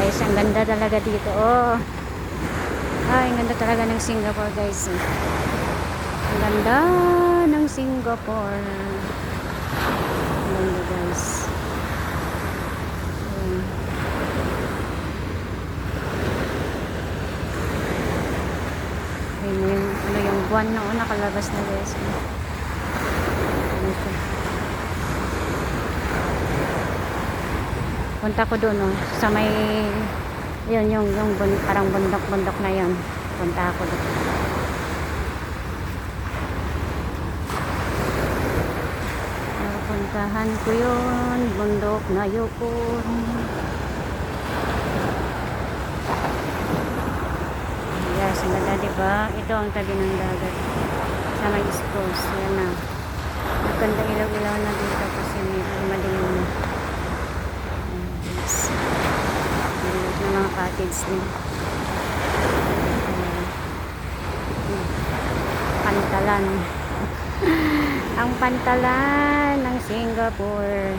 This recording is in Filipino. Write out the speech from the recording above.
guys, ang ganda talaga dito. Oh. Ay, ang ganda talaga ng Singapore guys. Ang ganda ng Singapore. Ang ganda guys. Ayan. Ayun yung, ano yung buwan na nakalabas na guys. Ano siya. Punta ko doon oh, sa may yun yung parang bundok na yun. Punta ako doon. Puntahan ko yun, bundok na yun. Yes, ang ganda diba? Ito ang tabi ng dagat sa may East Coast. Yan na. Maganda ilaw-ilaw na dito kasi may madilim na. Yes. Maliit na mga cottage din. Pantalan. Ang pantalan ng Singapore.